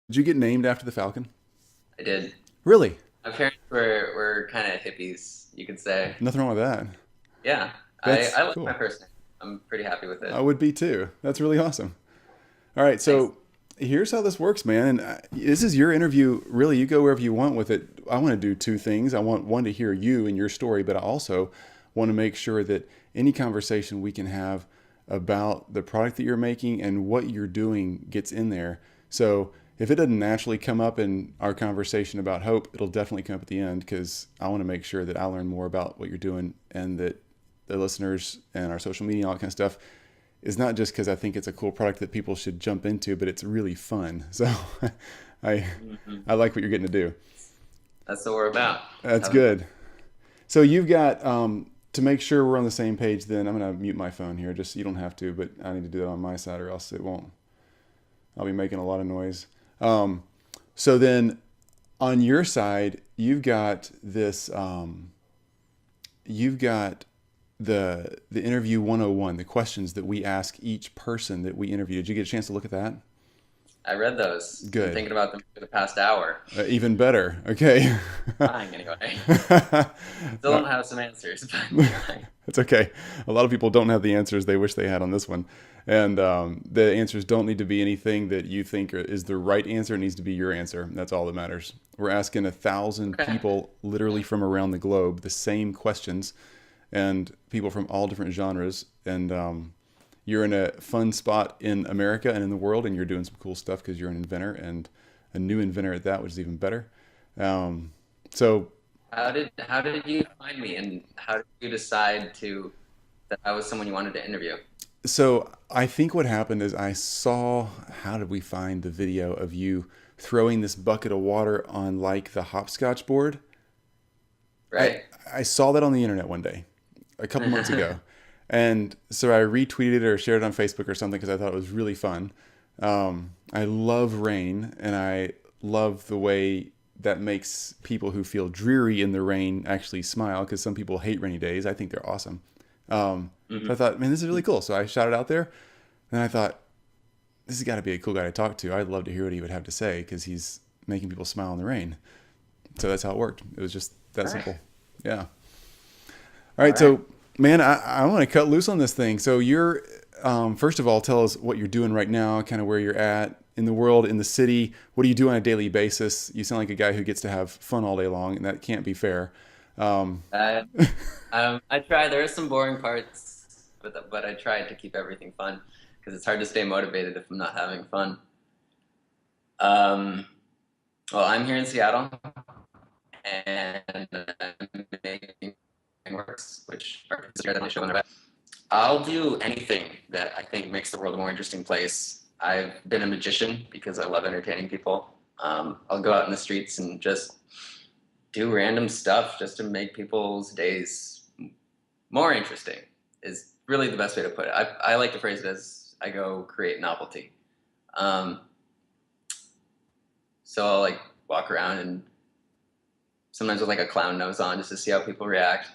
Did you get named after the Falcon? I did. Really? My parents were kind of hippies, you could say. Nothing wrong with that. Yeah, That's I like my cool. first name. I'm pretty happy with I it. would be too. That's really awesome. All right, Thanks. so here's how this works, man. And this is your interview. Really, you go wherever you want with it. I want to do two things. I want one to hear you and your story, but I also want to make sure that any conversation we can have about the product that you're making and what you're doing gets in there. So if it doesn't naturally come up in our conversation about hope, it'll definitely come up at the end because I want to make sure that I learn more about what you're doing and that the listeners and our social media and all that kind of stuff is not just because I think it's a cool product that people should jump into, but it's really fun. So I Hmm. I like what you're getting to do. That's what we're about. Just That's having fun. good. So you've got to make sure we're on the same page. Then I'm gonna mute my phone here. Just you don't have to, but I need to do that on my side, or else it won't. I'll be making a lot of noise. Um, so then on your side, you've got this. You've got the interview 101, the questions that we ask each person that we interview. Did you get a chance to look at that? I read those. Been Good. thinking about them for the past hour. Even better. Okay. Trying anyway. Still No, don't have some answers, but I'm trying. it's okay. A lot of people don't have the answers they wish they had on this one. And the answers don't need to be anything that you think is the right answer. It needs to be your answer. That's all that matters. We're asking 1,000 Okay. people literally from around the globe the same questions and people from all different genres. And you're in a fun spot in America and in the world, and you're doing some cool stuff because you're an inventor and a new inventor at that, which is even better. Um, so How did you find me, and how did you decide to that I was someone you wanted to interview? So I think what happened is I saw, how did we find the video of you throwing this bucket of water on like the hopscotch board? I Right? I saw that on the internet one day, a couple months ago, and so I retweeted it or shared it on Facebook or something because I thought it was really fun. I love rain, and I love the way that makes people who feel dreary in the rain actually smile because some people hate rainy days. I think they're awesome. So I Hmm. thought, man, this is really cool. So I shot it out there, and I thought, this has got to be a cool guy to talk to. I'd love to hear what he would have to say because he's making people smile in the rain. So that's how it worked. It was just that All right. simple. Yeah. All All right. right. So, man, I want to cut loose on this thing. So you're, first of all, tell us what you're doing right now, kind of where you're at in the world, in the city. What do you do on a daily basis? You sound like a guy who gets to have fun all day long, and that can't be fair. Um, Uh, I try. There are some boring parts, but I try to keep everything fun because it's hard to stay motivated if I'm not having fun. Um, well, I'm here in Seattle, and I'm making Rainworks, which are considered my show on the web. I'll do anything that I think makes the world a more interesting place. I've been a magician because I love entertaining people. I'll go out in the streets and just do random stuff just to make people's days more interesting is really the best way to put it. I like to phrase it as I go create novelty. Um, so I'll like walk around and sometimes with like a clown nose on just to see how people react.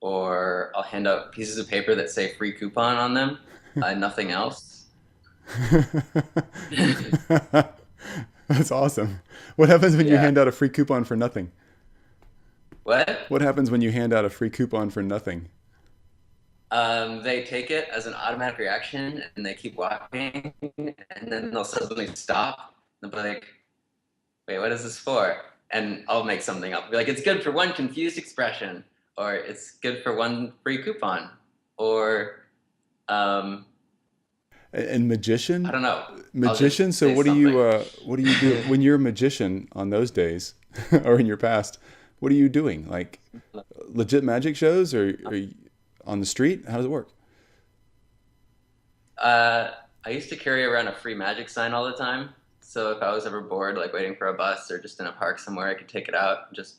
Or I'll hand out pieces of paper that say free coupon on them, nothing else. That's awesome. What happens when you Yeah. hand out a free coupon for nothing? What? What happens when you hand out a free coupon for nothing? They take it as an automatic reaction and they keep walking and then they'll suddenly stop. They'll be like, wait, what is this for? And I'll make something up. Be like, it's good for one confused expression, or it's good for one free coupon, or And I magician, don't know. I'll magician. just So say something. what do you do when you're a magician on those days, or in your past? What are you doing? Like legit magic shows, or are you on the street? How does it work? I used to carry around a free magic sign all the time. So if I was ever bored, like waiting for a bus or just in a park somewhere, I could take it out and just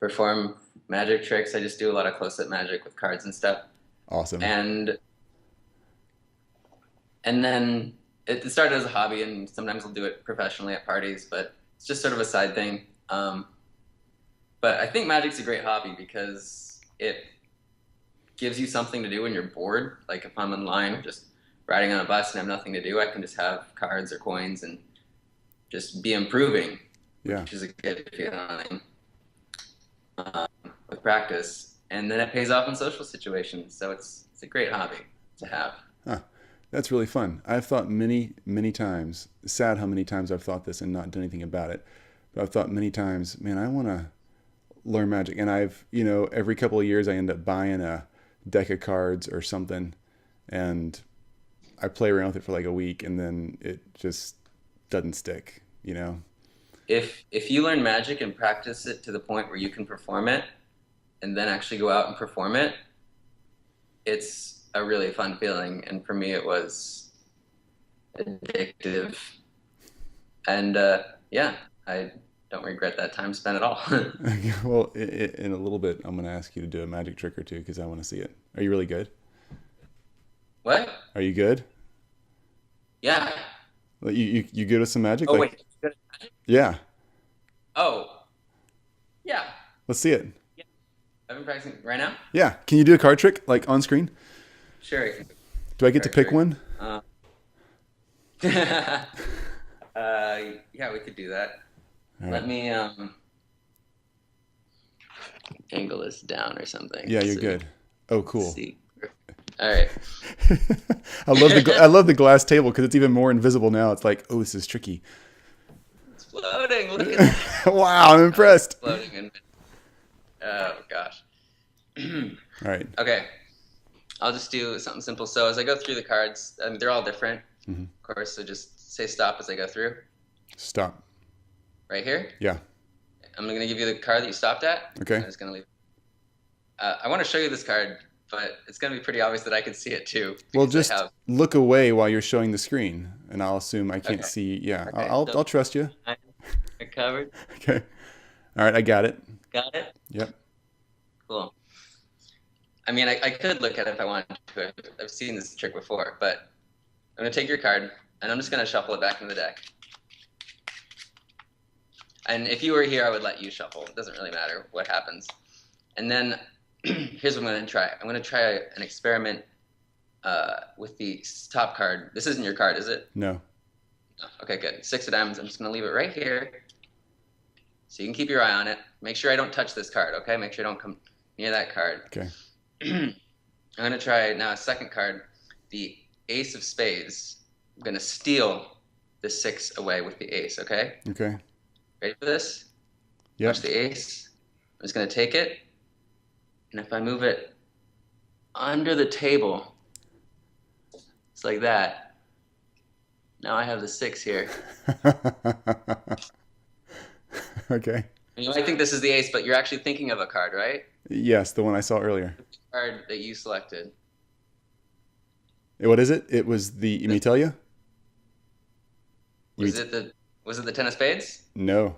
perform magic tricks. I just do a lot of close-up magic with cards and stuff. Awesome. And and then it started as a hobby, and sometimes I'll do it professionally at parties, but it's just sort of a side thing. But I think magic's a great hobby because it gives you something to do when you're bored. Like if I'm in line, just riding on a bus and have nothing to do, I can just have cards or coins and just be improving, Yeah. which is a good feeling um, with practice. And then it pays off in social situations. So it's a great hobby to have. Huh. That's really fun. I've thought many, many times, sad how many times I've thought this and not done anything about it. But I've thought many times, man, I want to learn magic. And I've, every couple of years I end up buying a deck of cards or something and I play around with it for like a week and then it just doesn't stick. If you learn magic and practice it to the point where you can perform it and then actually go out and perform it, it's a really fun feeling. And for me, it was addictive. And yeah, I don't regret that time spent at all. Well, in a little bit, I'm going to ask you to do a magic trick or two because I want to see it. Are you really good? What? Are you good? Yeah. You good with some magic? Oh, Like, wait. yeah. Oh, yeah. Let's see it. Yeah. I've been practicing right now. Yeah. Can you do a card trick like on screen? Sure. I can Do I get to pick trick. one? Yeah, we could do that. All Let right. me angle this down or something. Yeah, you're so good. Oh, cool. see. All right. I love the glass table because it's even more invisible now. It's like, oh, this is tricky. It's floating. Look at that. Wow, I'm impressed. Floating in. Oh gosh. All right. Okay. I'll just do something simple. So as I go through the cards, I mean, they're all different, Mm-hmm. of course. So just say stop as I go through. Stop. Right here. Yeah. I'm going to give you the card that you stopped at. Okay. I'm just going to leave. I want to show you this card, but it's going to be pretty obvious that I can see it too. Well, because just look away while you're showing the screen, and I'll assume I can't Okay. see. Yeah, Okay, I'll so- I'll trust you. You're covered. Okay. All right, I got it. Got it? Yep. Cool. I mean, I could look at it if I wanted to. I've seen this trick before, but I'm going to take your card, and I'm just going to shuffle it back into the deck. And if you were here, I would let you shuffle. It doesn't really matter what happens. And then here's what I'm going to try. I'm going to try an experiment with the top card. This isn't your card, is it? No. No. Okay, good. 6 of diamonds. I'm just going to leave it right here so you can keep your eye on it. Make sure I don't touch this card, okay? Make sure I don't come near that card. Okay. I'm going to try now a second card, the Ace of Spades. I'm going to steal the 6 away with the Ace, okay? Okay. Ready for this? Yep. Watch the Ace. I'm just going to take it, and if I move it under the table, it's like that. Now I have the 6 here. Okay. And you might think this is the Ace, but you're actually thinking of a card, right? Yes, the one I saw earlier. The card that you selected. What is it? It was the. Let me tell you. Was it the 10 of Spades? No.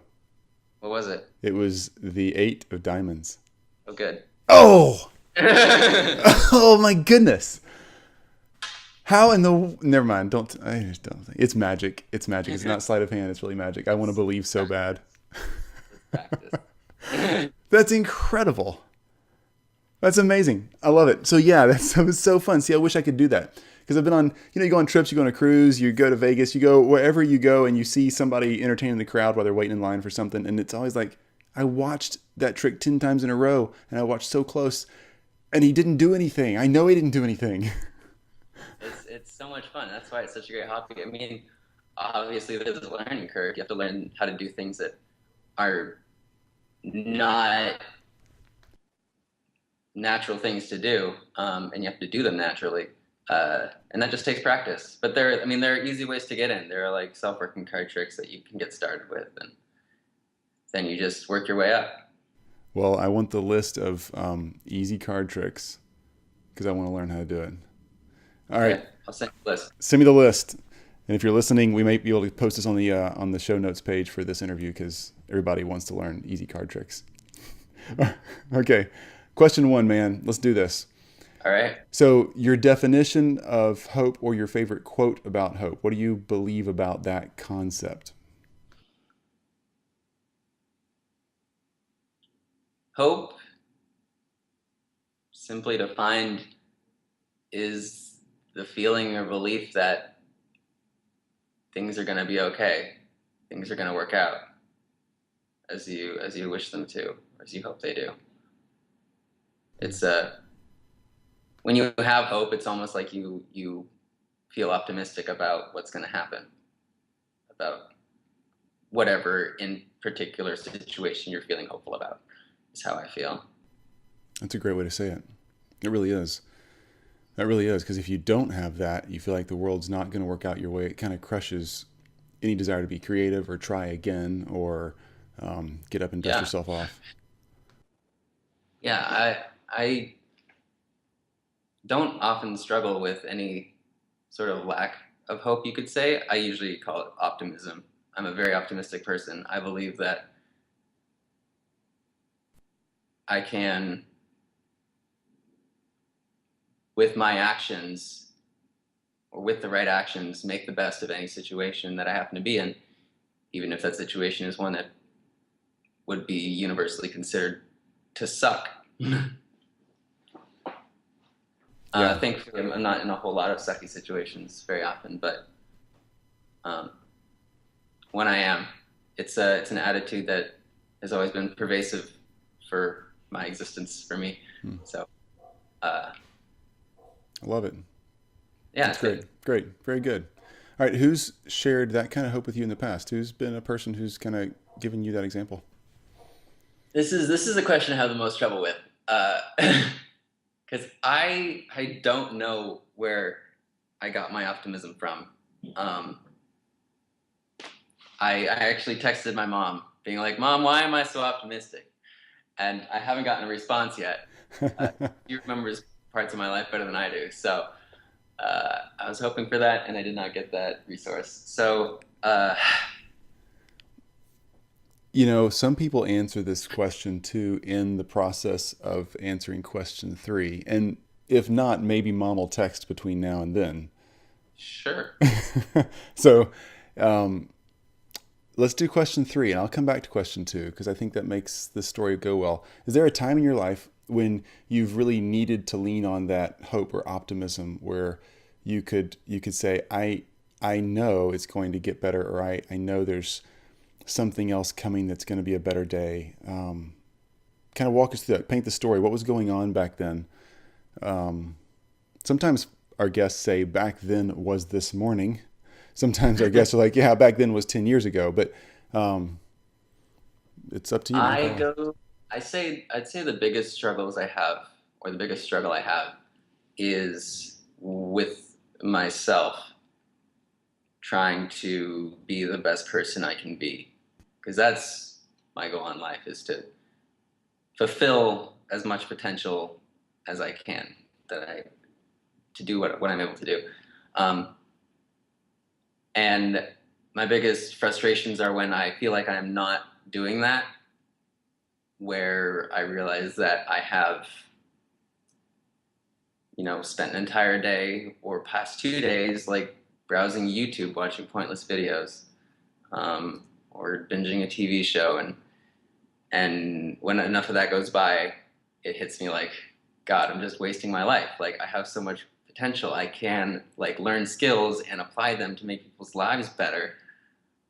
What was it? It was the 8 of diamonds. Oh, good. Oh! Oh my goodness! How in the? Never mind. I just don't. It's magic. It's magic. It's not sleight of hand. It's really magic. I want to believe so bad. Practice. That's incredible. That's amazing. I love it. So yeah, that was so fun. See, I wish I could do that because I've been on. You go on trips. You go on a cruise. You go to Vegas. You go wherever you go, and you see somebody entertaining the crowd while they're waiting in line for something, and it's always like, I watched that trick 10 times in a row, and I watched so close, and he didn't do anything. I know he didn't do anything. It's so much fun. That's why it's such a great hobby. I mean, obviously there's a learning curve. You have to learn how to do things that are not natural things to do, and you have to do them naturally. And that just takes practice. But there are easy ways to get in. There are like self-working card tricks that you can get started with, and then you just work your way up. Well, I want the list of easy card tricks because I want to learn how to do it. All right. Yeah, I'll send you the list. Send me the list. And if you're listening, we might be able to post this on the show notes page for this interview because everybody wants to learn easy card tricks. Okay. Question 1, man. Let's do this. All right. So your definition of hope or your favorite quote about hope, what do you believe about that concept? Hope, simply defined, is the feeling or belief that things are going to be okay. things are going to work out as you wish them to, or as you hope they do. It's when you have hope, it's almost like you feel optimistic about what's going to happen, about whatever in particular situation you're feeling hopeful about, is how I feel. That's a great way to say it. It really is. That really is, because if you don't have that, you feel like the world's not going to work out your way. It kind of crushes any desire to be creative or try again or get up and dust Yeah. yourself off. Yeah, I don't often struggle with any sort of lack of hope, you could say. I usually call it optimism. I'm a very optimistic person. I believe that I can, with my actions or with the right actions, make the best of any situation that I happen to be in, even if that situation is one that would be universally considered to suck. Yeah. Thankfully, I'm not in a whole lot of sucky situations very often, but when I am, it's an attitude that has always been pervasive for my existence, for me. So, I love it. yeah, That's great. Great. Very good. All right. Who's shared that kind of hope with you in the past? Who's been a person who's kind of given you that example? This is the question I have the most trouble with, because I don't know where I got my optimism from. I actually texted my mom, being like, "Mom, why am I so optimistic?" And I haven't gotten a response yet. She remembers parts of my life better than I do, so I was hoping for that, and I did not get that resource. So, Some people answer this question too in the process of answering question 3. And if not, maybe mom will text between now and then. sure. So let's do question 3, and I'll come back to question 2 because I think that makes this story go well. Is there a time in your life when you've really needed to lean on that hope or optimism where you could say, I know it's going to get better, or I know there's something else coming that's going to be a better day? Kind of walk us through that. Paint the story. What was going on back then? Sometimes our guests say back then was this morning. Sometimes our guests are like, yeah, back then was 10 years ago, but it's up to you. I'd say the biggest struggles I have, or the biggest struggle I have, is with myself trying to be the best person I can be. Because that's my goal in life, is to fulfill as much potential as I can, to do what I'm able to do. And my biggest frustrations are when I feel like I'm not doing that, where I realize that I have, spent an entire day or past 2 days, like browsing YouTube, watching pointless videos, or binging a TV show. And when enough of that goes by, it hits me like, God, I'm just wasting my life. Like, I have so much potential. I can learn skills and apply them to make people's lives better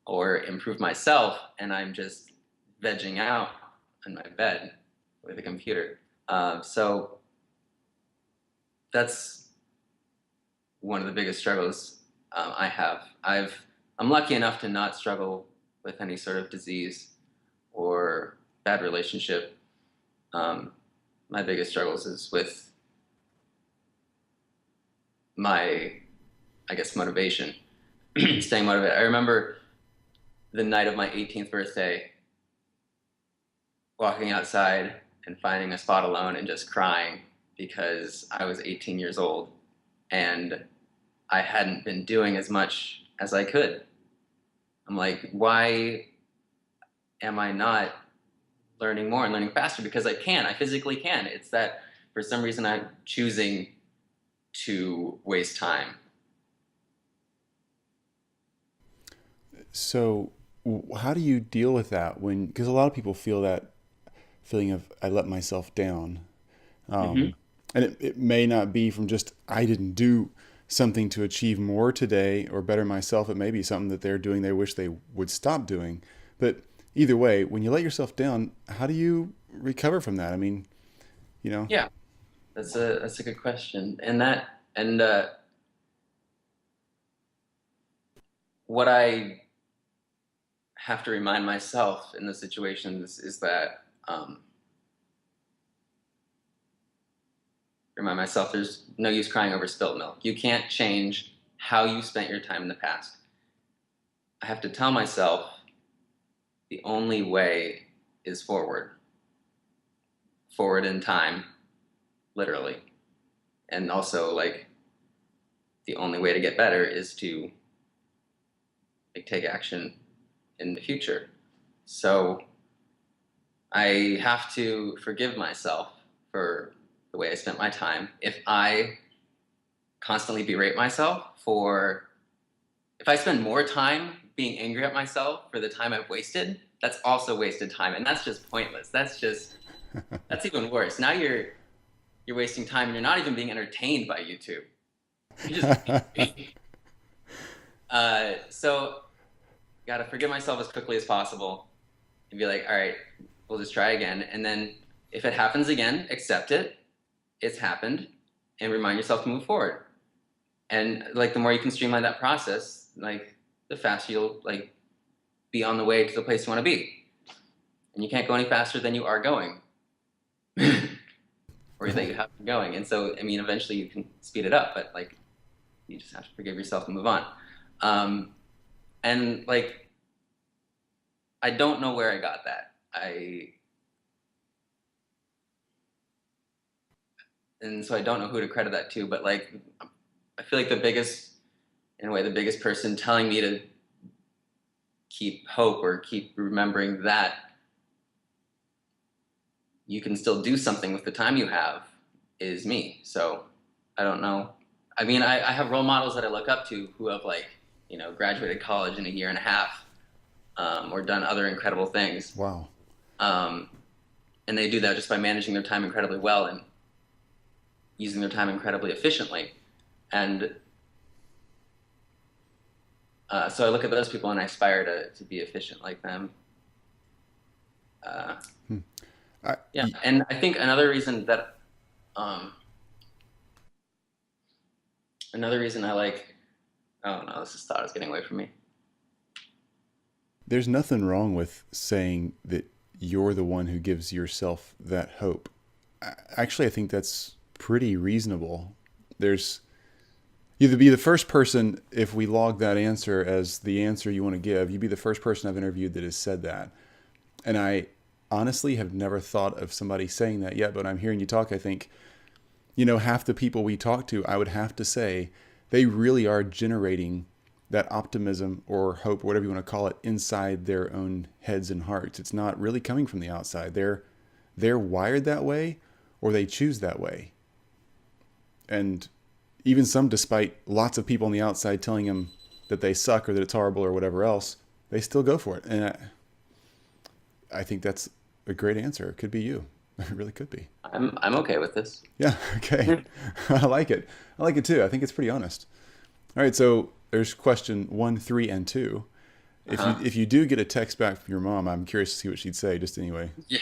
or improve myself. And I'm just vegging out in my bed with a computer. So that's one of the biggest struggles I have. I'm lucky enough to not struggle with any sort of disease or bad relationship. My biggest struggles is with my, motivation, staying motivated. I remember the night of my 18th birthday, walking outside and finding a spot alone and just crying because I was 18 years old and I hadn't been doing as much as I could. I'm like, why am I not learning more and learning faster? Because I physically can. It's that for some reason I'm choosing to waste time. So how do you deal with that because a lot of people feel that feeling of, I let myself down. And it may not be from just, I didn't do something to achieve more today or better myself. It may be something that they're doing they wish they would stop doing. But either way, when you let yourself down, how do you recover from that? I mean, you know, Yeah, that's a good question. And what I have to remind myself in the situations is that remind myself there's no use crying over spilt milk. You can't change how you spent your time in the past. I have to tell myself the only way is forward. Forward in time, literally. And also, like, the only way to get better is to take action in the future. So I have to forgive myself for the way I spent my time. If I constantly berate myself if I spend more time being angry at myself for the time I've wasted, that's also wasted time. And that's just pointless. That's even worse. Now you're wasting time and you're not even being entertained by YouTube. You're just so got to forgive myself as quickly as possible and be like, all right, we'll just try again. And then if it happens again, accept it. It's happened, and remind yourself to move forward. And like the more you can streamline that process, like the faster you'll like be on the way to the place you want to be. And you can't go any faster than you are going, or that you have been going. And so, I mean, eventually you can speed it up, but like you just have to forgive yourself and move on. And like, I don't know where I got that. And so I don't know who to credit that to, but like, I feel like the biggest person telling me to keep hope or keep remembering that you can still do something with the time you have is me. So I don't know. I mean, I have role models that I look up to who have like, graduated college in a year and a half, or done other incredible things. Wow. And they do that just by managing their time incredibly well and using their time incredibly efficiently. And so I look at those people and I aspire to be efficient like them. Yeah, and I think another reason I like, oh no, this thought is getting away from me. There's nothing wrong with saying that you're the one who gives yourself that hope. Actually, I think that's pretty reasonable. You'd be the first person, if we log that answer as the answer you want to give, you'd be the first person I've interviewed that has said that. And I honestly have never thought of somebody saying that yet, but I'm hearing you talk, I think, half the people we talk to, I would have to say, they really are generating that optimism or hope, or whatever you want to call it, inside their own heads and hearts. It's not really coming from the outside. They're wired that way, or they choose that way. And even some, despite lots of people on the outside telling them that they suck or that it's horrible or whatever else, they still go for it. And I think that's a great answer. It could be you. It really could be. I'm okay with this. Yeah. Okay. I like it. I like it too. I think it's pretty honest. All right. So there's question 1, 3, and 2. If you do get a text back from your mom, I'm curious to see what she'd say. Just anyway. Yeah.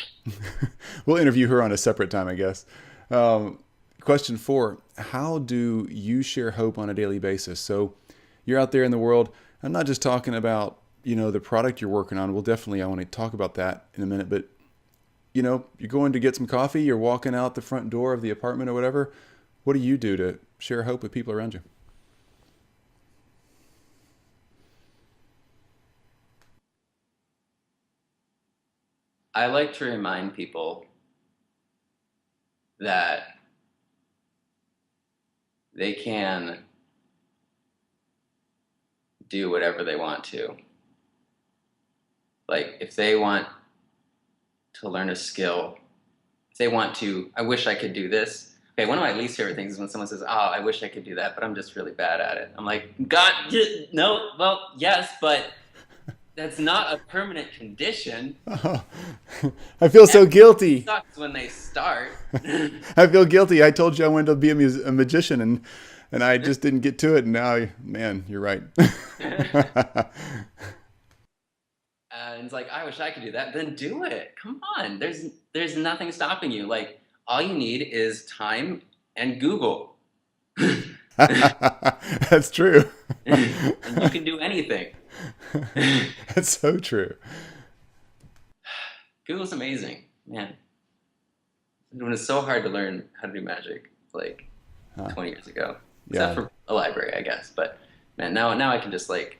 We'll interview her on a separate time, I guess. Question 4, how do you share hope on a daily basis? So you're out there in the world. I'm not just talking about, the product you're working on. I want to talk about that in a minute, but you're going to get some coffee, you're walking out the front door of the apartment or whatever. What do you do to share hope with people around you? I like to remind people that they can do whatever they want to. Like, if they want to learn a skill, if they want to, I wish I could do this. Okay, one of my least favorite things is when someone says, oh, I wish I could do that, but I'm just really bad at it. I'm like, God, no, well, yes, but that's not a permanent condition. Oh, I feel so guilty. Sucks when they start. I feel guilty. I told you I wanted to be a magician, and and I just didn't get to it. And now, man, you're right. And it's like, I wish I could do that. Then do it. Come on. There's nothing stopping you. Like, all you need is time and Google. That's true. And you can do anything. That's so true. Google's amazing, man. When it's so hard to learn how to do magic, like Huh. 20 years ago, except Yeah. for a library, I guess. But man, now I can just like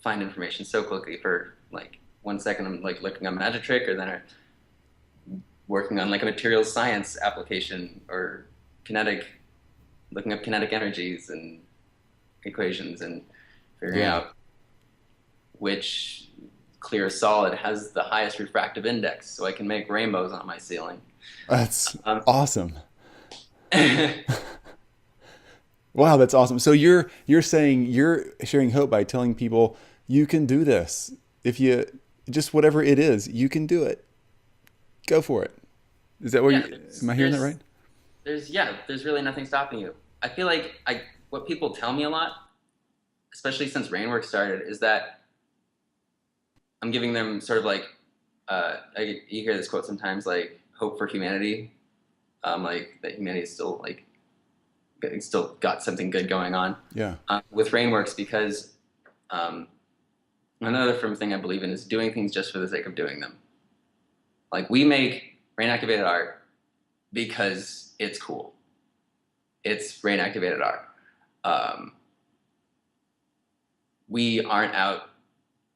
find information so quickly. For like 1 second, I'm like looking on magic trick, or then I'm working on like a materials science application, or kinetic, looking up kinetic energies and equations, and figuring Yeah. out which clear solid has the highest refractive index, so I can make rainbows on my ceiling. That's Um, awesome. Wow, that's awesome. So you're saying you're sharing hope by telling people you can do this. If you just whatever it is, you can do it. Go for it. Is that what yeah, you am I hearing that right? there's really nothing stopping you. I feel like what people tell me a lot, especially since Rainworks started, is that I'm giving them sort of like you hear this quote sometimes, like hope for humanity, like that humanity is still like still got something good going on Yeah. with Rainworks, because um, another firm thing I believe in is doing things just for the sake of doing them. Like, we make rain activated art because it's cool. It's rain activated art. Um, we aren't out.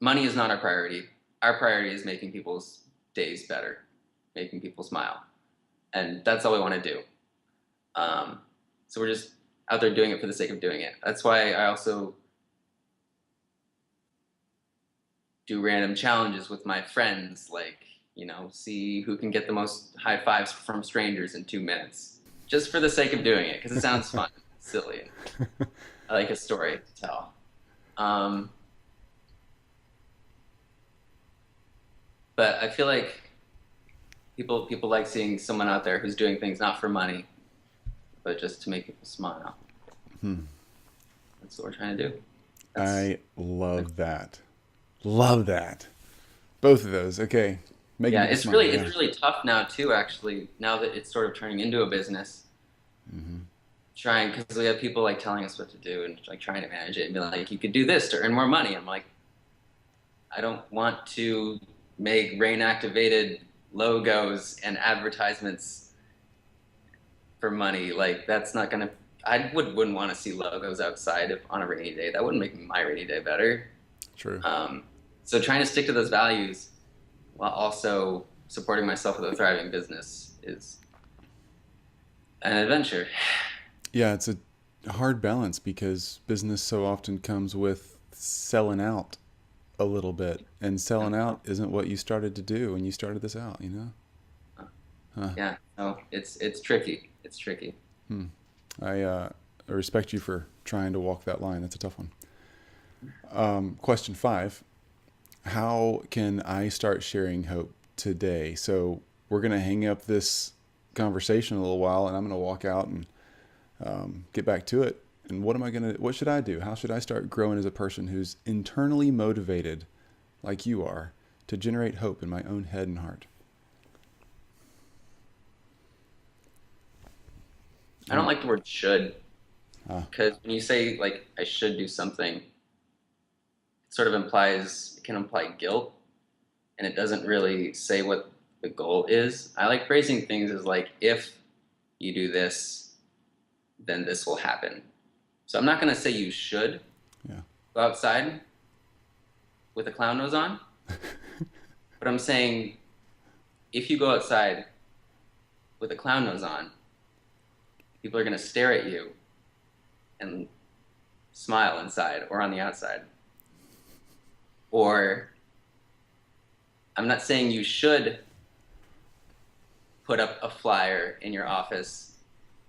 Money is not our priority. Our priority is making people's days better, making people smile, and that's all we want to do. So we're just out there doing it for the sake of doing it. That's why I also do random challenges with my friends, like, see who can get the most high fives from strangers in 2 minutes, just for the sake of doing it, because it sounds fun, silly. I like a story to tell. But I feel like people like seeing someone out there who's doing things not for money, but just to make people smile. Hmm. That's what we're trying to do. I love that. Love that. Both of those. Okay. Making Yeah, people it's smile. really Yeah. it's really tough now too. Actually, now that it's sort of turning into a business, Mm-hmm. trying, because we have people like telling us what to do and like trying to manage it and be like, you could do this to earn more money. I'm like, I don't want to make rain activated logos and advertisements for money. Like, that's not gonna. Wouldn't want to see logos outside on a rainy day. That wouldn't make my rainy day better. True. So trying to stick to those values while also supporting myself with a thriving business is an adventure. Yeah, it's a hard balance because business so often comes with selling out a little bit, and selling out isn't what you started to do when you started this out, you know? Huh. Yeah, no, it's tricky. It's tricky. Hmm. I respect you for trying to walk that line. That's a tough one. Question 5. How can I start sharing hope today? So we're going to hang up this conversation a little while, and I'm going to walk out and get back to it. And what should I do? How should I start growing as a person who's internally motivated, like you are, to generate hope in my own head and heart? I don't like the word should, Ah. because when you say like I should do something, it sort of it can imply guilt, and it doesn't really say what the goal is. I like phrasing things as like, if you do this, then this will happen. So I'm not going to say you should Yeah. go outside with a clown nose on, but I'm saying if you go outside with a clown nose on, people are going to stare at you and smile inside or on the outside. Or I'm not saying you should put up a flyer in your office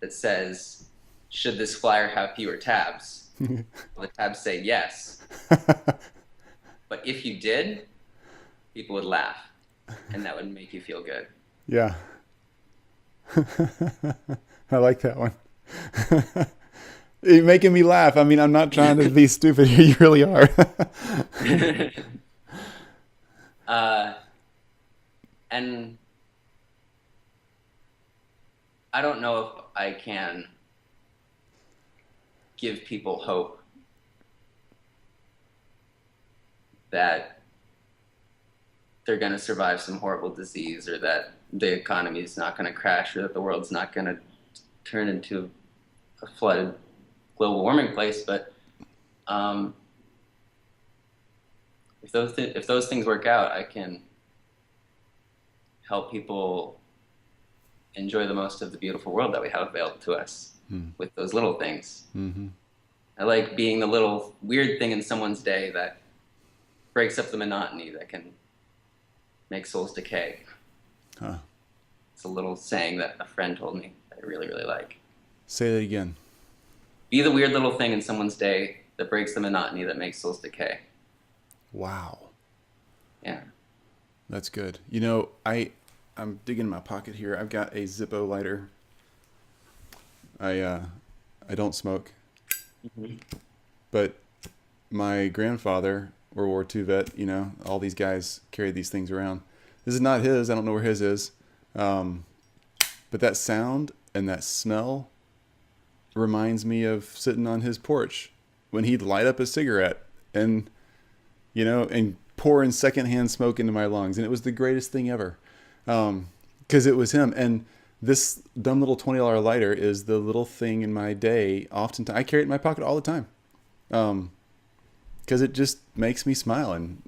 that says, should this flyer have fewer tabs? Well, the tabs say yes. But if you did, people would laugh, and that would make you feel good. Yeah. I like that one. You're making me laugh. I mean, I'm not trying to be stupid here. You really are. uh, and I don't know if I can give people hope that they're going to survive some horrible disease, or that the economy is not going to crash, or that the world's not going to turn into a flooded global warming place. But if those things work out, I can help people enjoy the most of the beautiful world that we have available to us with those little things. Mm-hmm. I like being the little weird thing in someone's day that breaks up the monotony, that can make souls decay. Huh. It's a little saying that a friend told me that I really, really like. Say that again. Be the weird little thing in someone's day that breaks the monotony, that makes souls decay. Wow. Yeah. That's good. I'm digging in my pocket here. I've got a Zippo lighter. I don't smoke. Mm-hmm. But my grandfather, World War II vet, all these guys carried these things around. This is not his. I don't know where his is. But that sound and that smell reminds me of sitting on his porch when he'd light up a cigarette and pouring secondhand smoke into my lungs. And it was the greatest thing ever. Because it was him. And this dumb little $20 lighter is the little thing in my day. Oftentimes, I carry it in my pocket all the time. Because it just makes me smile, and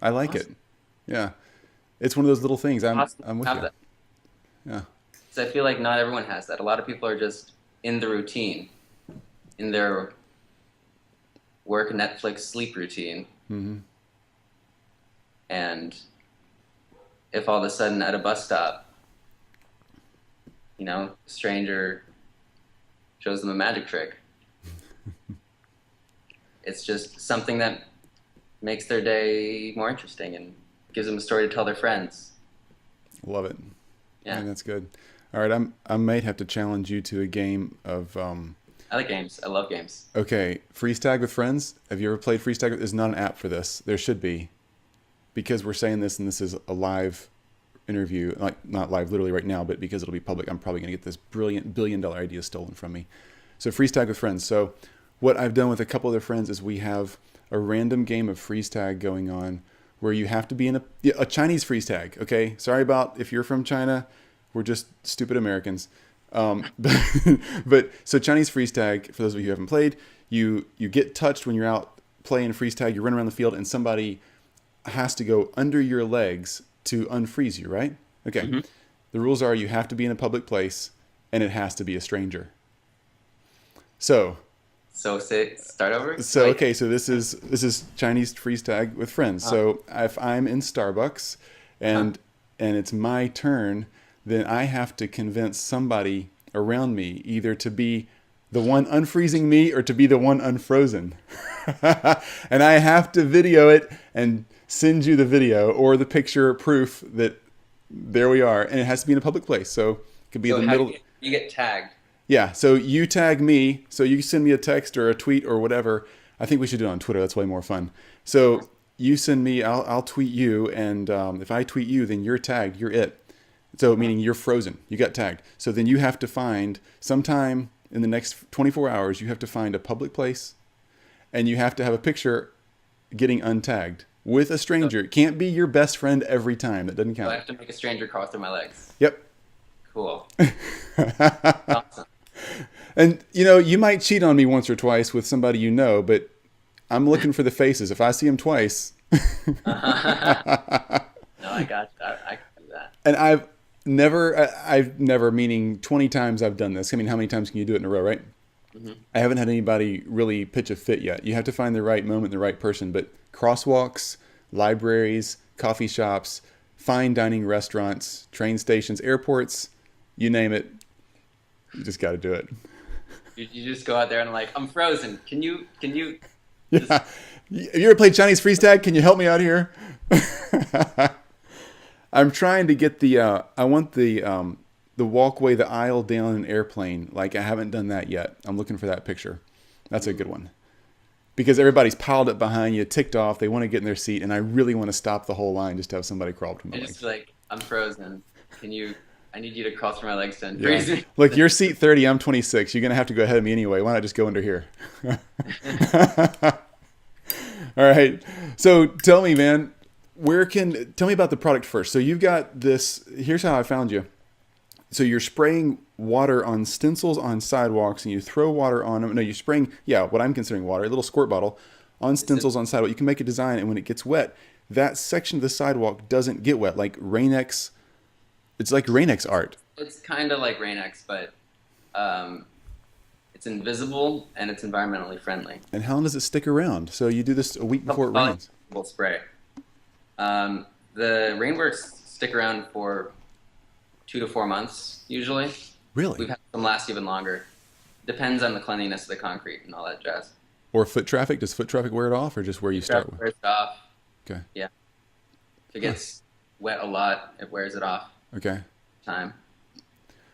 I like Awesome. it. Yeah, it's one of those little things. I'm with Have you. that. Yeah, So I feel like not everyone has that. A lot of people are just in the routine, in their work, Netflix, sleep routine. mm-hmm. And if all of a sudden at a bus stop, a stranger shows them a magic trick, it's just something that makes their day more interesting and gives them a story to tell their friends. Love it. Yeah, Man, that's good. All right, I might have to challenge you to a game of. I like games. I love games. Okay, freeze tag with friends. Have you ever played freeze tag? There's not an app for this. There should be, because we're saying this and this is a live interview, like not live literally right now, but because it'll be public, I'm probably going to get this brilliant $1 billion idea stolen from me. So freeze tag with friends. So what I've done with a couple other friends is we have a random game of freeze tag going on where you have to be in a Chinese freeze tag. Okay, sorry about if you're from China, we're just stupid Americans. But so Chinese freeze tag, for those of you who haven't played, you get touched when you're out playing freeze tag. You run around the field and somebody has to go under your legs to unfreeze you, right? Okay. Mm-hmm. The rules are you have to be in a public place and it has to be a stranger. So Start over. okay, so this is Chinese freeze tag with friends. So if I'm in Starbucks and it's my turn, then I have to convince somebody around me either to be the one unfreezing me or to be the one unfrozen. And I have to video it and send you the video or the picture proof that there we are. And it has to be in a public place. So it could be in the middle. You get tagged. Yeah, so you tag me, so you send me a text or a tweet or whatever. I think we should do it on Twitter. That's way more fun. So you send me, I'll tweet you, and if I tweet you, then you're tagged, you're it. So meaning you're frozen, you got tagged. So then you have to find, sometime in the next 24 hours, you have to find a public place, and you have to have a picture getting untagged with a stranger. It can't be your best friend every time. That doesn't count. So I have to make a stranger crawl through my legs. Yep. Cool. Awesome. And you might cheat on me once or twice with somebody but I'm looking for the faces. If I see them twice. No, I got that. I can do that. And I've never, meaning 20 times I've done this. I mean, how many times can you do it in a row, right? Mm-hmm. I haven't had anybody really pitch a fit yet. You have to find the right moment, the right person. But crosswalks, libraries, coffee shops, fine dining restaurants, train stations, airports, you name it. You just got to do it. You just go out there and I'm frozen. Can you? Yeah. Have you ever played Chinese freeze tag? Can you help me out here? I'm trying to get I want the the walkway, the aisle down an airplane. Like I haven't done that yet. I'm looking for that picture. That's a good one. Because everybody's piled up behind you, ticked off. They want to get in their seat, and I really want to stop the whole line just to have somebody crawl between my I legs. just like, I'm frozen. Can you? I need you to crawl through my legs to Yeah. unfreeze me. Look, you're seat 30. I'm 26. You're gonna have to go ahead of me anyway. Why not just go under here? All right. So tell me, man, tell me about the product first. So you've got this. Here's how I found you. So you're spraying water on stencils on sidewalks, and you throw water on them. No, you're spraying, what I'm considering water, a little squirt bottle on stencils on sidewalk. You can make a design, and when it gets wet, that section of the sidewalk doesn't get wet. Like Rain-X, it's like Rain-X art. It's kind of like Rain-X, but it's invisible and it's environmentally friendly. And how long does it stick around? So you do this a week before it rains. Spray. The Rainworks stick around for 2 to 4 months usually. Really? We've had them last even longer. Depends on the cleanliness of the concrete and all that jazz. Or foot traffic? Does foot traffic wear it off, or just where you start with? Wears it off. Okay. Yeah. If it gets wet a lot, it wears it off. Okay. Time.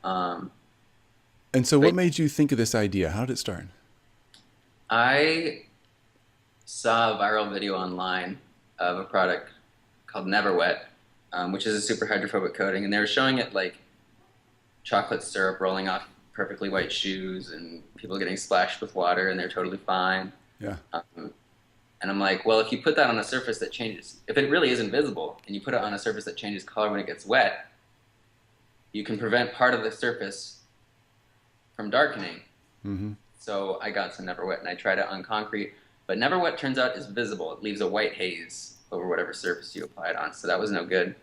And so what made you think of this idea? How did it start? I saw a viral video online of a product called Never Wet, which is a super hydrophobic coating, and they were showing it like chocolate syrup rolling off perfectly white shoes and people getting splashed with water and they're totally fine. Yeah. And I'm like, well, if you put that on a surface that changes, if it really is invisible and you put it on a surface that changes color when it gets wet, you can prevent part of the surface from darkening. Mm-hmm. So I got some Never Wet and I tried it on concrete, but Never Wet turns out is visible. It leaves a white haze over whatever surface you apply it on, so that was no good.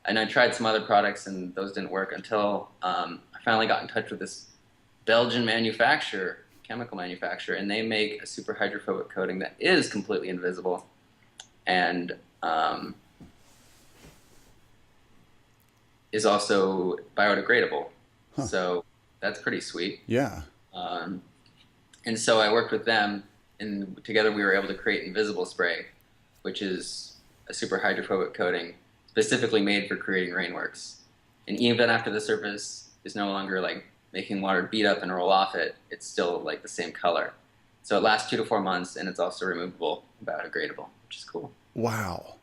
And I tried some other products and those didn't work until I finally got in touch with this Belgian manufacturer, chemical manufacturer, and they make a super hydrophobic coating that is completely invisible and is also biodegradable. Huh. So that's pretty sweet. Yeah. And so I worked with them, and together we were able to create Invisible Spray, which is a super hydrophobic coating specifically made for creating Rainworks. And even after the surface is no longer like making water beat up and roll off it, it's still like the same color. So it lasts 2 to 4 months, and it's also removable, biodegradable, which is cool. Wow.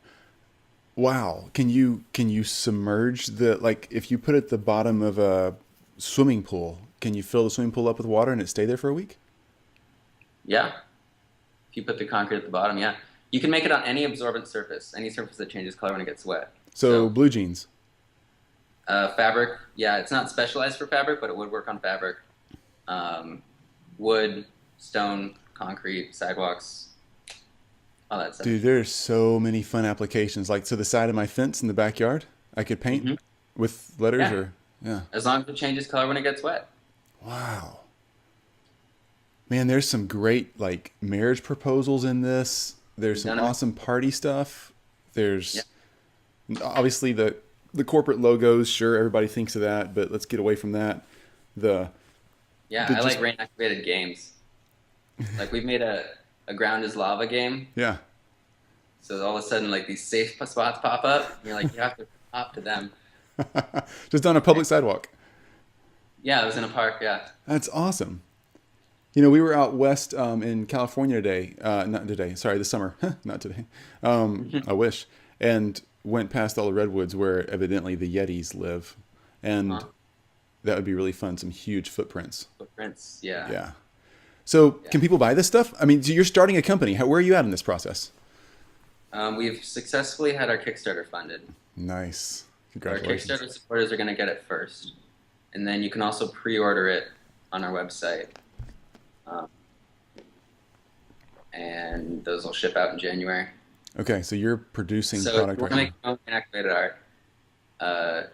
Wow. Can you submerge like if you put it at the bottom of a swimming pool, can you fill the swimming pool up with water and it stay there for a week? Yeah. If you put the concrete at the bottom, yeah. You can make it on any absorbent surface, any surface that changes color when it gets wet. So blue jeans. Fabric, yeah, it's not specialized for fabric, but it would work on fabric. Wood, stone, concrete, sidewalks, all that stuff. Dude, there's so many fun applications. Like, so the side of my fence in the backyard, I could paint with letters yeah. As long as it changes color when it gets wet. Wow. Man, there's some great like marriage proposals in this. There's some awesome party stuff. There's obviously the corporate logos. Sure, everybody thinks of that, but let's get away from that. I like rain activated games. Like we've made a ground is lava game. Yeah. So all of a sudden, like these safe spots pop up. And you're like, you have to hop to them. Just on a public sidewalk. Yeah, it was in a park. Yeah. That's awesome. You know, we were out west in California today. Not today. Sorry, this summer. Not today. I wish. And went past all the redwoods where evidently the Yetis live, and that would be really fun. Some huge footprints. Footprints. Yeah. Yeah. So can people buy this stuff? I mean, so you're starting a company. Where are you at in this process? We've successfully had our Kickstarter funded. Nice. Our Congratulations. Kickstarter supporters are going to get it first. And then you can also pre-order it on our website. And those will ship out in January. Okay, so you're producing So product if you want right to now. make your own activated art,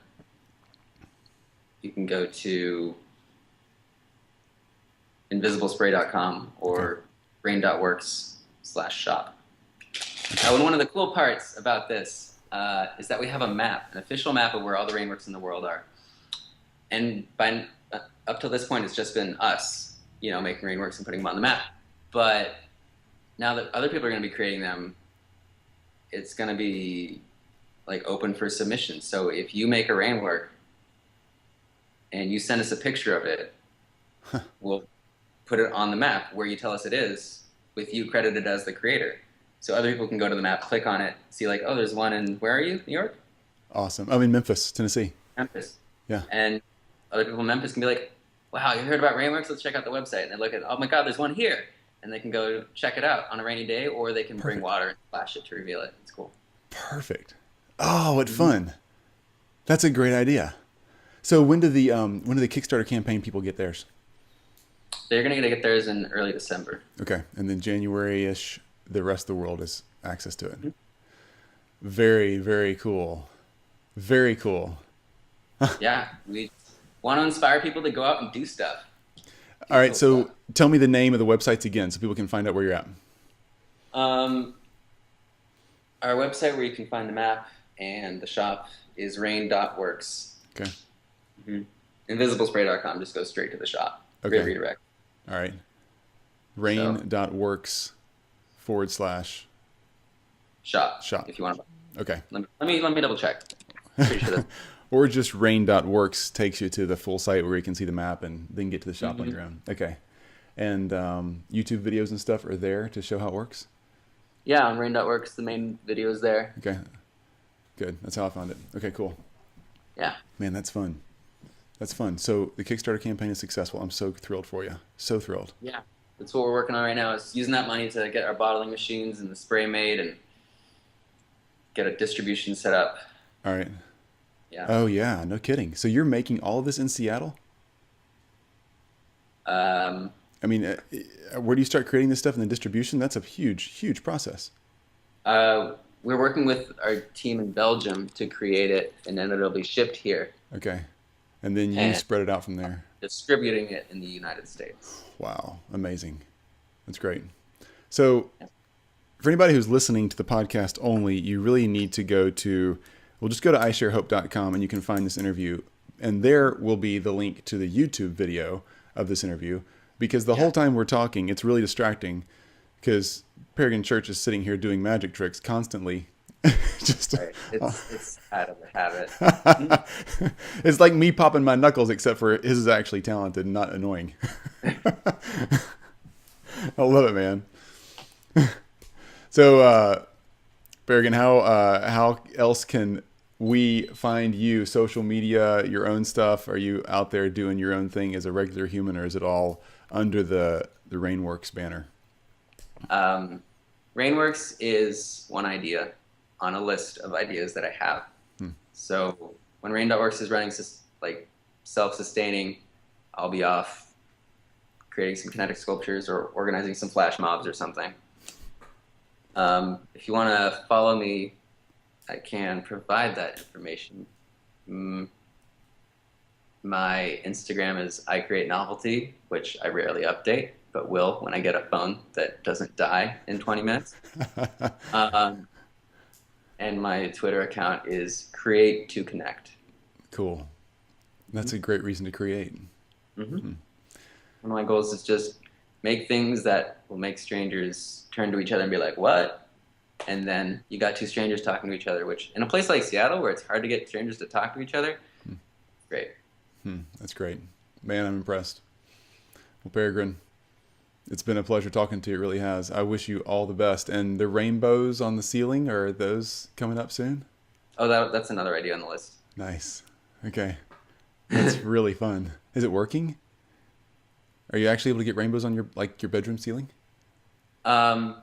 you can go to invisiblespray.com or rain.works/shop. And one of the cool parts about this is that we have a map, an official map of where all the Rainworks in the world are. And up till this point, it's just been us, making Rainworks and putting them on the map. But now that other people are going to be creating them, it's going to be like open for submission. So if you make a Rainwork and you send us a picture of it, we'll put it on the map where you tell us it is, with you credited as the creator. So other people can go to the map, click on it, see like, oh, there's one in, where are you? New York? Awesome. I'm in Memphis, Tennessee. Memphis. Yeah. And other people in Memphis can be like, wow, you heard about Rainworks? Let's check out the website. And they look at, oh my God, there's one here. And they can go check it out on a rainy day, or they can bring water and splash it to reveal it. It's cool. Perfect. Oh, what fun. That's a great idea. So when do the Kickstarter campaign people get theirs? They're going to get theirs in early December. Okay. And then January-ish, the rest of the world has access to it. Very, very cool. Very cool. Yeah. We want to inspire people to go out and do stuff. All right. So tell me the name of the websites again so people can find out where you're at. Our website where you can find the map and the shop is rain.works. Okay. Invisiblespray.com. Just go straight to the shop. Okay. Great redirect. All right. Rain.works / shop. Shop. If you want to. Okay. Let me double check. Pretty sure that. Or just rain.works takes you to the full site where you can see the map and then get to the shop on your own. Okay. And YouTube videos and stuff are there to show how it works? Yeah, on rain.works, the main video is there. Okay. Good. That's how I found it. Okay, cool. Yeah. Man, that's fun. That's fun. So the Kickstarter campaign is successful. I'm so thrilled for you. So thrilled. Yeah. That's what we're working on right now, is using that money to get our bottling machines and the spray made and get a distribution set up. All right. Yeah. Oh, yeah. No kidding. So you're making all of this in Seattle? I mean, where do you start creating this stuff and the distribution? That's a huge, huge process. We're working with our team in Belgium to create it, and then it'll be shipped here. Okay. And then you spread it out from there. Distributing it in the United States. Wow. Amazing. That's great. So for anybody who's listening to the podcast only, you really need to go to, well, just go to isharehope.com and you can find this interview. And there will be the link to the YouTube video of this interview, because the whole time we're talking, it's really distracting because Peregrine Church is sitting here doing magic tricks constantly. Just right. It's out of the habit. It's like me popping my knuckles, except for his is actually talented and not annoying. I love it, man. So, Peregrine, how else can we find you? Social media, your own stuff? Are you out there doing your own thing as a regular human, or is it all under the Rainworks banner? Rainworks is one idea on a list of ideas that I have. So when Rain.works is running like self-sustaining, I'll be off creating some kinetic sculptures or organizing some flash mobs or something. If you want to follow me, I can provide that information. My Instagram is I Create Novelty, which I rarely update, but will when I get a phone that doesn't die in 20 minutes. And my Twitter account is Create to Connect. Cool. That's a great reason to create. One of my goals is just make things that will make strangers turn to each other and be like, what? And then you got two strangers talking to each other, which in a place like Seattle where it's hard to get strangers to talk to each other, great. That's great. Man, I'm impressed. Well, Peregrine, it's been a pleasure talking to you. It really has. I wish you all the best. And the rainbows on the ceiling, are those coming up soon? Oh, that's another idea on the list. Nice. Okay. That's really fun. Is it working? Are you actually able to get rainbows on your bedroom ceiling? Um,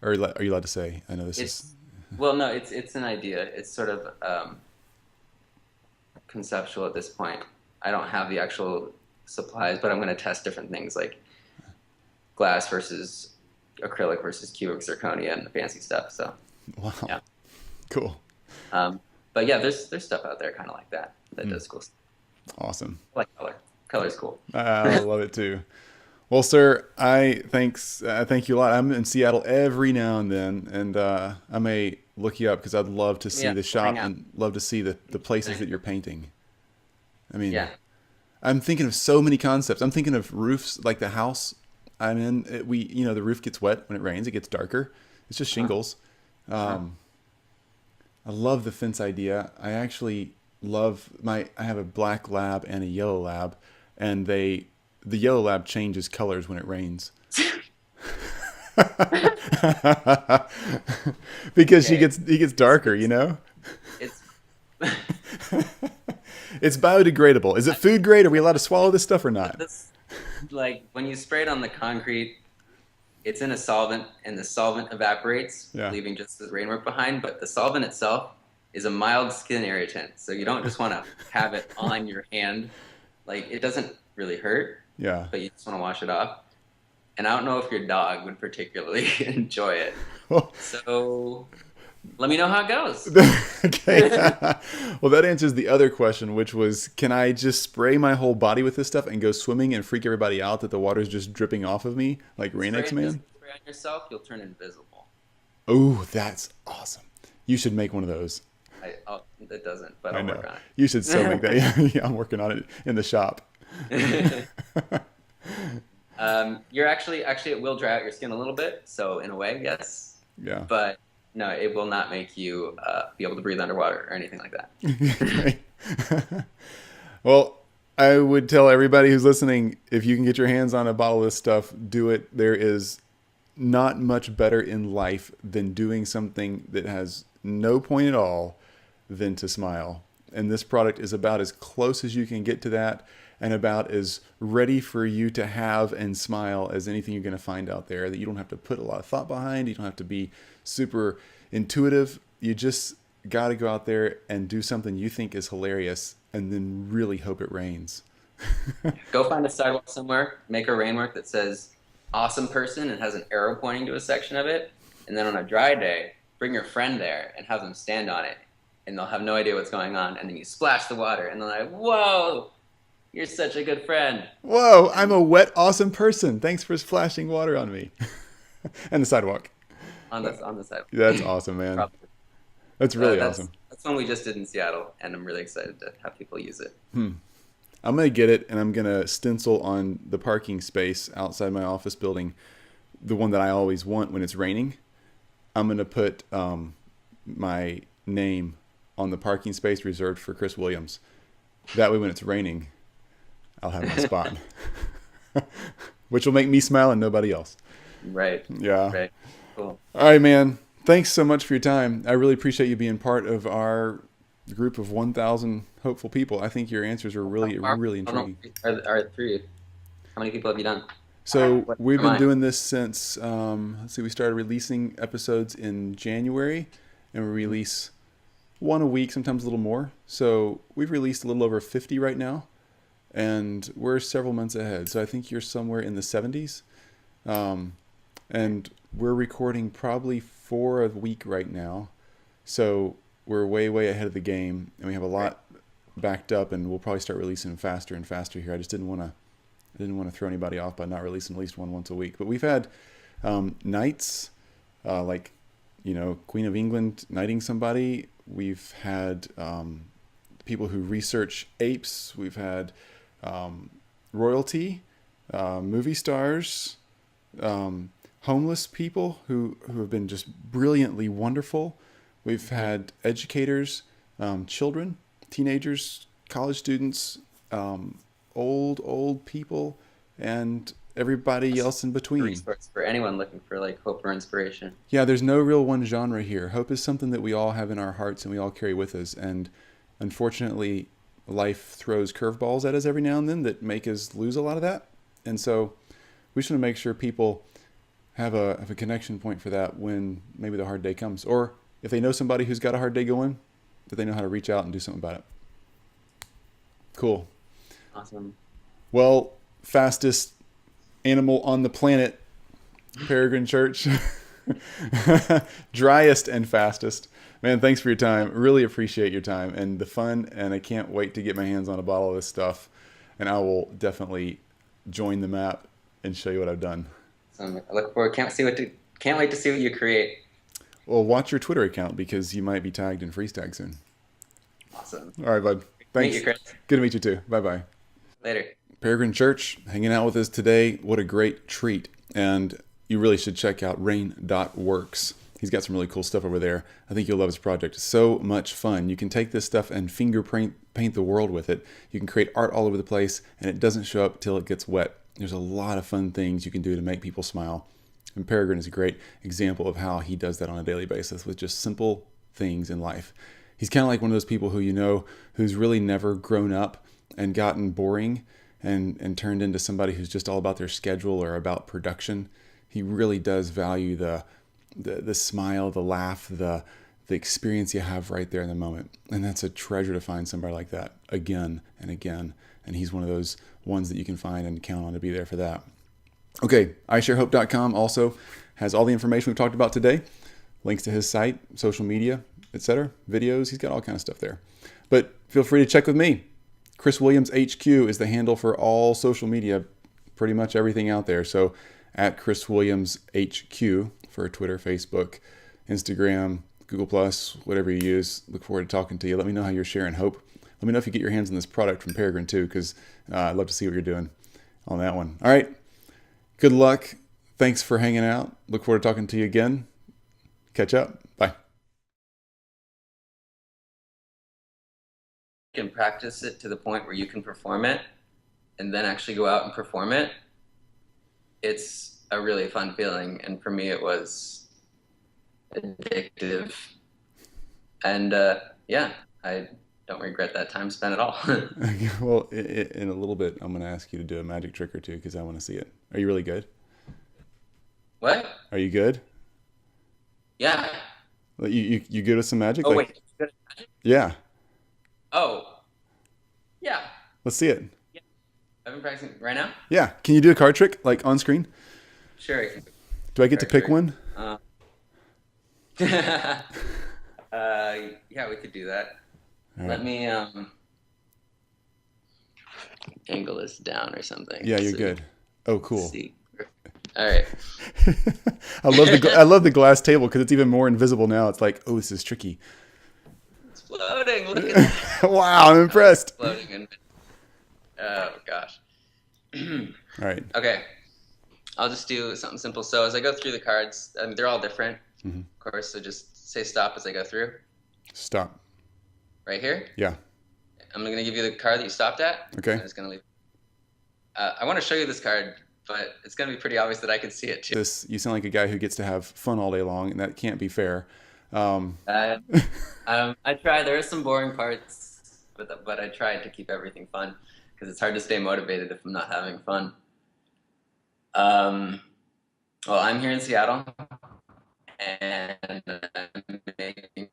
Or are you allowed to say? I know this is... Well, no, it's an idea. It's sort of conceptual at this point. I don't have the actual supplies, but I'm going to test different things like glass versus acrylic versus cubic zirconia and the fancy stuff. So, wow, yeah, cool. But yeah, there's stuff out there kind of like that does cool stuff. Awesome. I like color. Color's cool. I love it too. Well, sir, thank you a lot. I'm in Seattle every now and then, and I may look you up because I'd love to see the shop and love to see the places that you're painting. I mean, I'm thinking of so many concepts. I'm thinking of roofs, like the house I'm in. The roof gets wet when it rains. It gets darker. It's just shingles. I love the fence idea. I actually love I have a black lab and a yellow lab, and the yellow lab changes colors when it rains. Because Okay, he gets it's darker, you know? it's It's biodegradable. Is it food grade? Are we allowed to swallow this stuff or not? this like when you spray it on the concrete, it's in a solvent, and the solvent evaporates, Yeah. leaving just the rainwork behind. But the solvent itself is a mild skin irritant, so you don't just want to have it on your hand. Like it doesn't really hurt, Yeah. but you just want to wash it off. And I don't know if your dog would particularly enjoy it. Well, So let me know how it goes. okay. Well, that answers the other question, which was, can I just spray my whole body with this stuff and go swimming and freak everybody out that the water's just dripping off of me like Rain-X Man? Spray on yourself, you'll turn invisible. Oh, that's awesome. You should make one of those. It doesn't, but I I'll know. work on You should so make that. Yeah, I'm working on it in the shop. it. You're actually it will dry out your skin a little bit, so in a way, yes. Yeah. But no, it will not make you be able to breathe underwater or anything like that. Great. Well, I would tell everybody who's listening, if you can get your hands on a bottle of this stuff, do it. There is not much better in life than doing something that has no point at all than to smile. And this product is about as close as you can get to that, and about as ready for you to have and smile as anything you're going to find out there, that you don't have to put a lot of thought behind. You don't have to be super intuitive. You just got to go out there and do something you think is hilarious, and then really hope it rains. Go find a sidewalk somewhere, make a rainwork that says "awesome person" and has an arrow pointing to a section of it, and then on a dry day, bring your friend there and have them stand on it, and they'll have no idea what's going on, and then you splash the water, and they're like, "Whoa, you're such a good friend." Whoa, I'm a wet, awesome person. Thanks for splashing water on me. And the sidewalk. On the sidewalk. That's awesome, man. Probably. That's really awesome. That's one we just did in Seattle, and I'm really excited to have people use it. I'm going to get it, and I'm going to stencil on the parking space outside my office building, the one that I always want when it's raining. I'm going to put my name on the parking space reserved for Chris Williams. That way when it's raining, I'll have my spot. Which will make me smile and nobody else. Right. Yeah. Right. Cool. All right, man. Thanks so much for your time. I really appreciate you being part of our group of 1,000 hopeful people. I think your answers are really, really intriguing. Are three? How many people have you done? So we've been Mine. doing this since, let's see, we started releasing episodes in January, and we release one a week, sometimes a little more. So we've released a little over 50 right now, and we're several months ahead. So I think you're somewhere in the 70s. And we're recording probably 4 a week right now. So we're way, way ahead of the game, and we have a lot backed up, and we'll probably start releasing faster and faster here. I just didn't want to throw anybody off by not releasing at least one once a week. But we've had nights like, Queen of England knighting somebody. We've had people who research apes. We've had royalty, movie stars, homeless people who have been just brilliantly wonderful. We've had educators, children, teenagers, college students, old people, and everybody else in A between. resource for anyone looking for like hope or inspiration. Yeah, there's no real one genre here. Hope is something that we all have in our hearts and we all carry with us. And unfortunately, life throws curveballs at us every now and then that make us lose a lot of that. And so we just want to make sure people have a connection point for that when maybe the hard day comes. Or if they know somebody who's got a hard day going, that they know how to reach out and do something about it. Cool. Awesome. Well, fastest animal on the planet, Peregrine Church. Driest and fastest. Man, thanks for your time. Really appreciate your time and the fun, and I can't wait to get my hands on a bottle of this stuff, and I will definitely join the map and show you what I've done. So I look forward. Can't wait to see what you create. Well, watch your Twitter account because you might be tagged in Freestag soon. Awesome. All right, bud. Thanks. Meet you, Chris. Good to meet you too. Bye-bye. Later. Peregrine Church hanging out with us today. What a great treat. And you really should check out rain.works. He's got some really cool stuff over there. I think you'll love his project. So much fun. You can take this stuff and paint the world with it. You can create art all over the place, and it doesn't show up till it gets wet. There's a lot of fun things you can do to make people smile. And Peregrine is a great example of how he does that on a daily basis with just simple things in life. He's kind of like one of those people who, who's really never grown up and gotten boring and turned into somebody who's just all about their schedule or about production. He really does value the smile, the laugh, the experience you have right there in the moment. And that's a treasure to find somebody like that again and again. And he's one of those ones that you can find and count on to be there for that. Okay, iShareHope.com also has all the information we've talked about today. Links to his site, social media, etc., videos. He's got all kinds of stuff there. But feel free to check with me. Chris Williams HQ is the handle for all social media, pretty much everything out there. So at Chris Williams HQ for Twitter, Facebook, Instagram, Google+, whatever you use. Look forward to talking to you. Let me know how you're sharing hope. Let me know if you get your hands on this product from Peregrine too, because I'd love to see what you're doing on that one. All right. Good luck. Thanks for hanging out. Look forward to talking to you again. Catch up. Bye. You can practice it to the point where you can perform it and then actually go out and perform it. It's a really fun feeling. And for me, it was addictive. And yeah, I don't regret that time spent at all. Well, in a little bit, I'm going to ask you to do a magic trick or two because I want to see it. Are you really good? What? Are you good? Yeah. You good with some magic? Oh, like, wait. Good at magic? Yeah. Oh, yeah. Let's see it. Yeah. I've been practicing right now? Yeah. Can you do a card trick like on screen? Sure. I can. Do I get to pick one? Yeah, we could do that. All Let right. me angle this down or something. Yeah, you're So good. Oh, cool. see. All right. I love the glass table because it's even more invisible now. It's like, oh, this is tricky. It's floating. Look at that. Wow, I'm impressed. Floating. Oh, gosh. All right. Okay. I'll just do something simple. So as I go through the cards, I mean, they're all different, Mm-hmm. of course. So just say stop as I go through. Stop. Right here. Yeah. I'm going to give you the card that you stopped at. Okay. I'm just going to leave. I want to show you this card, but it's going to be pretty obvious that I can see it too. You sound like a guy who gets to have fun all day long, and that can't be fair. I tried. There are some boring parts, but I tried to keep everything fun because it's hard to stay motivated if I'm not having fun. Well, I'm here in Seattle, and I'm making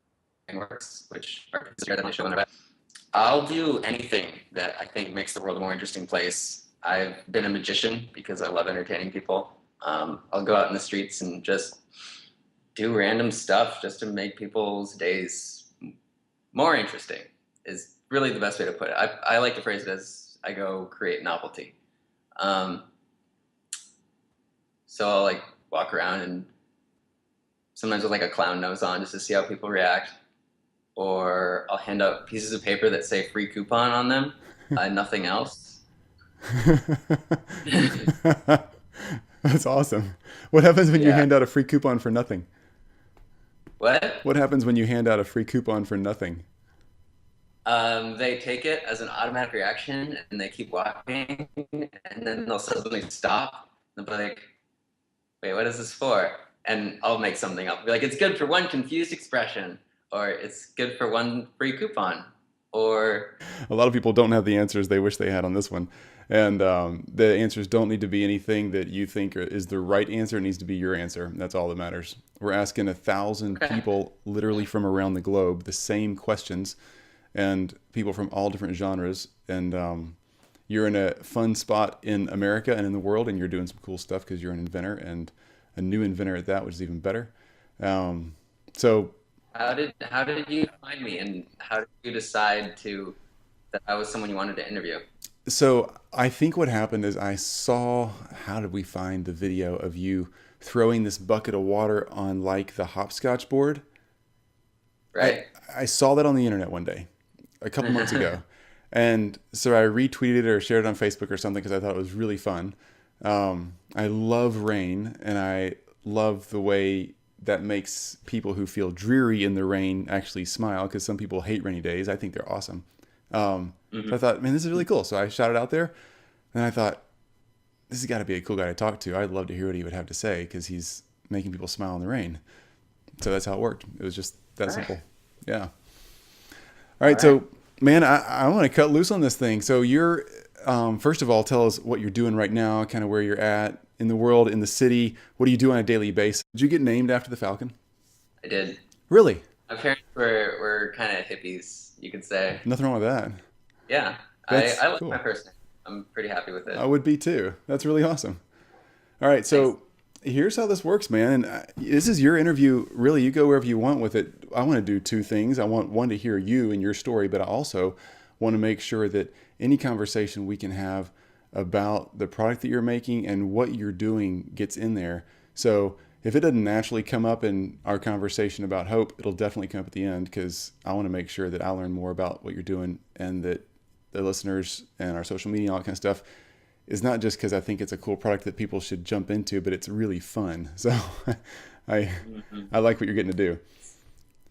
Rainworks, which are considered my show on the web. I'll do anything that I think makes the world a more interesting place. I've been a magician because I love entertaining people. I'll go out in the streets and just do random stuff just to make people's days more interesting is really the best way to put it. I like to phrase it as I go create novelty. So I'll like walk around and sometimes with like a clown nose on just to see how people react. Or I'll hand out pieces of paper that say free coupon on them, nothing else. That's awesome. What happens when you Yeah. hand out a free coupon for nothing? What? What happens when you hand out a free coupon for nothing? They take it as an automatic reaction and they keep walking and then they'll suddenly stop. They'll be like, wait, what is this for? And I'll make something up. Be like, it's good for one confused expression, or it's good for one free coupon, or A lot of people don't have the answers they wish they had on this one. And the answers don't need to be anything that you think is the right answer. It needs to be your answer. That's all that matters. We're asking 1,000 people literally from around the globe the same questions, and people from all different genres. And you're in a fun spot in America and in the world, and you're doing some cool stuff because you're an inventor, and a new inventor at that, which is even better. So how did you find me, and how did you decide that I was someone you wanted to interview? So I think what happened is I saw, how did we find the video of you throwing this bucket of water on like the hopscotch board? Right. I saw that on the internet one day, a couple months ago. And so I retweeted it or shared it on Facebook or something because I thought it was really fun. I love rain, and I love the way that makes people who feel dreary in the rain actually smile, because some people hate rainy days. I think they're awesome. Hmm. So I thought, man, this is really cool. So I shouted out there, and I thought, this has got to be a cool guy to talk to. I'd love to hear what he would have to say, because he's making people smile in the rain. So that's how it worked. It was just that All right. simple. Yeah. All All right. right. So, man, I want to cut loose on this thing. So you're, first of all, tell us what you're doing right now, kind of where you're at in the world, in the city. What do you do on a daily basis? Did you get named after the Falcon? I did. Really? My parents were kind of hippies, you could say. Nothing wrong with that. Yeah, That's I like my cool. first name. I'm pretty happy with it. I would be too. That's really awesome. All right. Thanks. So here's how this works, man. And this is your interview. Really, you go wherever you want with it. I want to do two things. I want one to hear you and your story, but I also want to make sure that any conversation we can have about the product that you're making and what you're doing gets in there. So if it doesn't naturally come up in our conversation about hope, it'll definitely come up at the end, because I want to make sure that I learn more about what you're doing, and that the listeners and our social media and all that kind of stuff is not just because I think it's a cool product that people should jump into, but it's really fun. So I Hmm. I like what you're getting to do.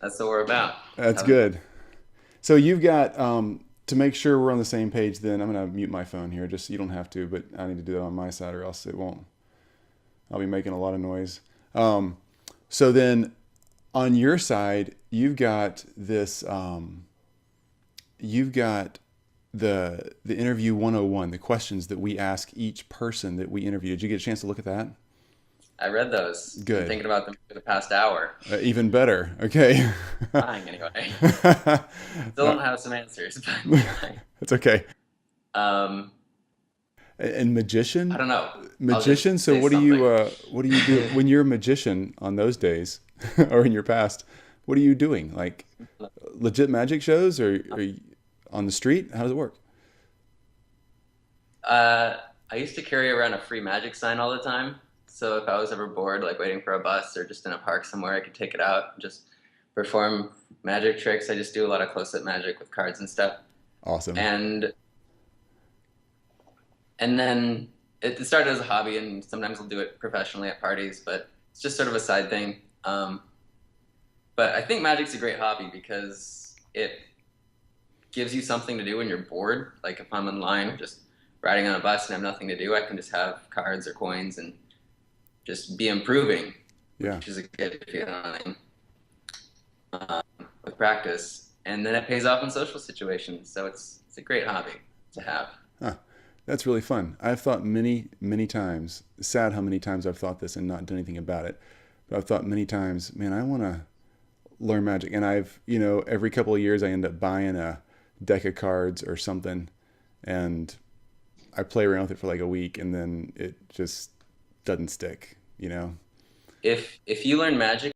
That's what we're about. That's Having good. So you've got, to make sure we're on the same page, then I'm going to mute my phone here. Just, you don't have to, but I need to do that on my side, or else it won't. I'll be making a lot of noise. Um, so then on your side, you've got this, you've got the interview 101, the questions that we ask each person that we interview. Did you get a chance to look at that? I read those. Been Good. thinking about them for the past hour. Even better. Okay. Trying anyway. Still don't have some answers, but I'm trying. That's okay. Um, And I magician? don't know. I'll Magician. just So say something. what do you do when you're a magician on those days, or in your past? What are you doing? Like legit magic shows, or are you on the street? How does it work? I used to carry around a free magic sign all the time. So if I was ever bored, like waiting for a bus or just in a park somewhere, I could take it out and just perform magic tricks. I just do a lot of close-up magic with cards and stuff. Awesome. And then it started as a hobby, and sometimes I'll do it professionally at parties, but it's just sort of a side thing. But I think magic's a great hobby because it gives you something to do when you're bored. Like if I'm in line just riding on a bus and have nothing to do, I can just have cards or coins and just be improving, Yeah. which is a good feeling um, with practice. And then it pays off in social situations. So it's a great hobby to have. Huh. That's really fun. I've thought many, many times, sad how many times I've thought this and not done anything about it. But I've thought many times, man, I want to learn magic. And I've, every couple of years I end up buying a deck of cards or something, and I play around with it for like a week, and then it just doesn't stick. If you learn magic